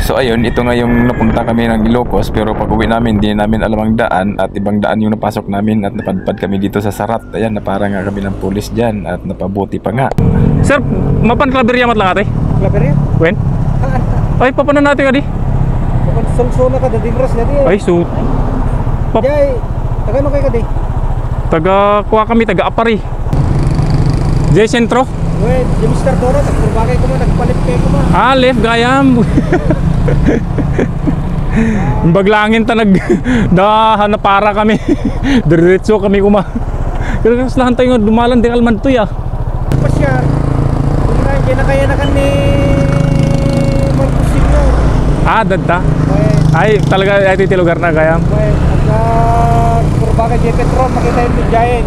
So ayun, ito nga yung napunta kami ng Ilocos, pero pag uwi namin, hindi namin alam ang daan at ibang daan yung napasok namin at napadpad kami dito sa Sarat. Ayan, naparang nga kami ng pulis dyan at napabuti pa nga. Sir, mapan klaberya mat lang ate? Klaberya? When? Ay, papanan natin ka di? Sungsuna ka, dadibras na di. Ay, so... Jay, taga kayo ka di? Kuha kami, taga Apari. Jay Sentro? Wait, yung Mr. Doro, nagpurbagay ko mo, nagpalit kayo ko mo. Ah, left gayam. Baglangin ta napara kami. Diretso kami kuma. Pero lahan tayo dumalan din alman to ya. Pasyar. Hindi na kaya na kan ni Marcos Sr. Ah, dadta. Ay, talaga ay iti lugar na gayam. Wait, nagpurbagay J. Petro, makita yung Jayen.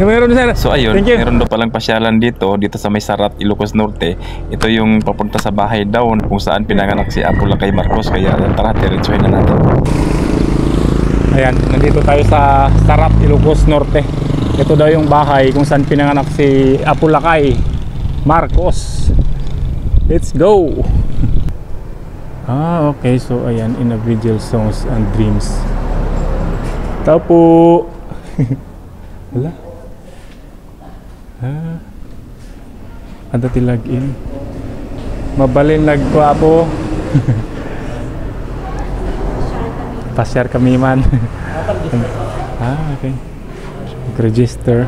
Meron sir. So ayun, meron daw palang pasyalan dito sa may Sarat, Ilocos Norte. Ito yung papunta sa bahay daw kung saan pinanganak si Apo Lakay Marcos. Kaya tara, diretsuhin na natin. Ayan, nandito tayo sa Sarat, Ilocos Norte. Ito daw yung bahay kung saan pinanganak si Apo Lakay Marcos. Let's go! Ah, okay. So ayan, individual songs and dreams. Tapo! Wala. Ada tilag in. Mabalin nagkuha po. Pasyar kami man. Okay. Register.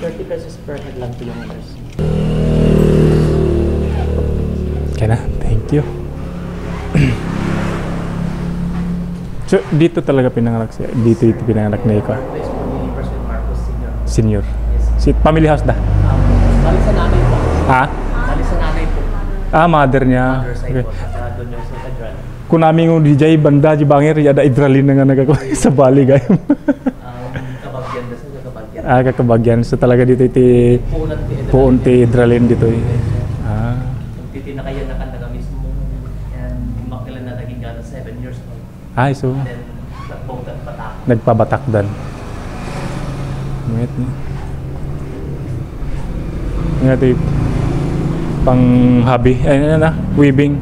30 pesos per head lang kilometers. Okay na, thank you. So, dito talaga pinanganak siya. Dito pinanganak na ikaw. President Marcos Senior. Sr. Si family house da? Bali sa nanay po. Ha? Bali sa nanay po. Ah, mother niya. Mother side Okay. po. Doon yung sa Kadran. Kung namin yung DJ banda di bangir ada idralin na nga nagagawa sa Bali gayam. Kabagyan na sa kabagyan. Ah, kakabagyan. So talaga dito iti puon ti idralin dito. Ah. Titi na kayo nakanda mismo. And makilan na naging gano'n 7 years old. Ay, so Then nagpungkat patak. nagpabatak dan. Wait. Ngati pang hobby. Ay, ano na? Weaving.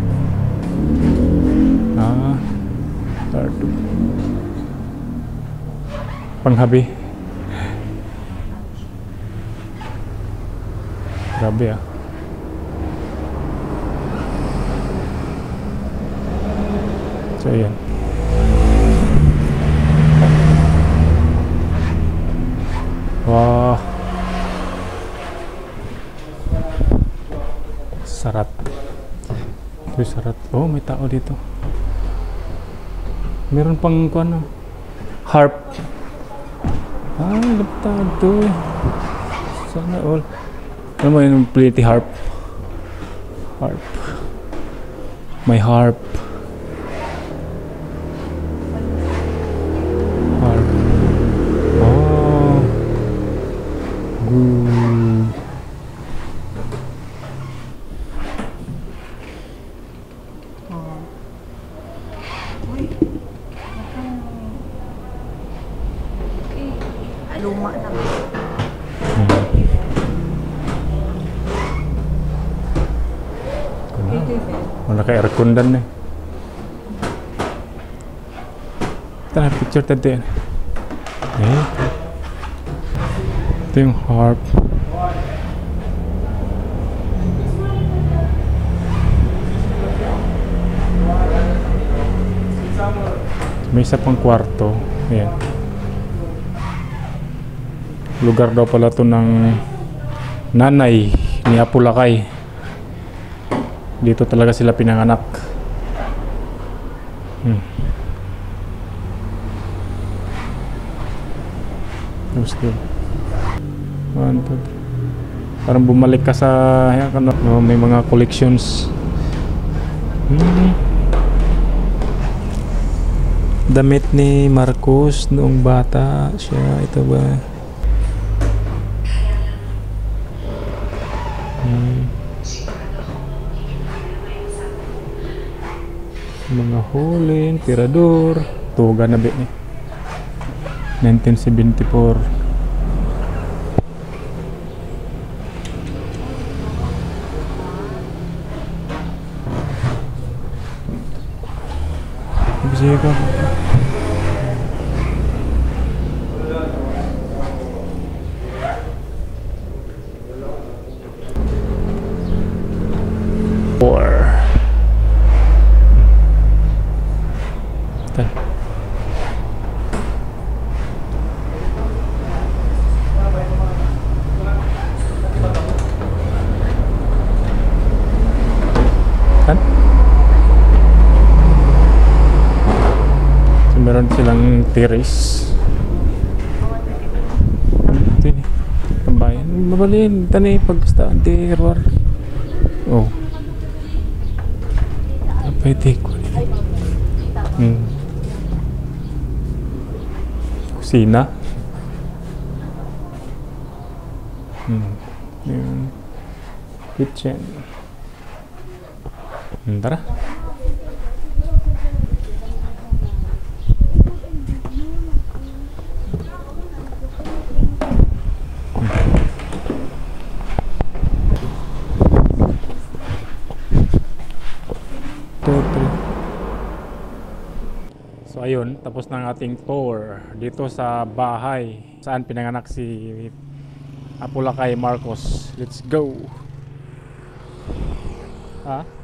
Ah. Pang hobby. Grabe ah. So, ayan. Wow. Sarat. Ito Sarat. Oh, may tao dito. Meron pang ano, harp. Ah, laptado. Sana all. Ano mo yung pretty harp? Harp. May harp. Harp. Oh. Good. Luma na. Wala ka aircon dan eh. Ito na picture tadi. Eh. Ito yung harp. May isa pang kwarto. Ayan. Lugar daw pala to ng nanay ni Apo Lakay. Dito talaga sila pinanganak. Let's go. 1, 2, 3. Parang bumalik ka sa no, may mga collections. Damit ni Marcos noong bata siya. Ito ba? Mga hulin, tirador. Tuga na bit ni 1974. Jacob. Four. Kan? So, meron silang tiris. Ito yun eh. Tambayan. Mabalin. Tani pagkasta. Anti-error. Oh. Pwede ko. Kusina. Yung kitchen. Tara. So ayun, tapos na ang ating tour dito sa bahay saan pinanganak si Apulakay Marcos. Let's go. Ha?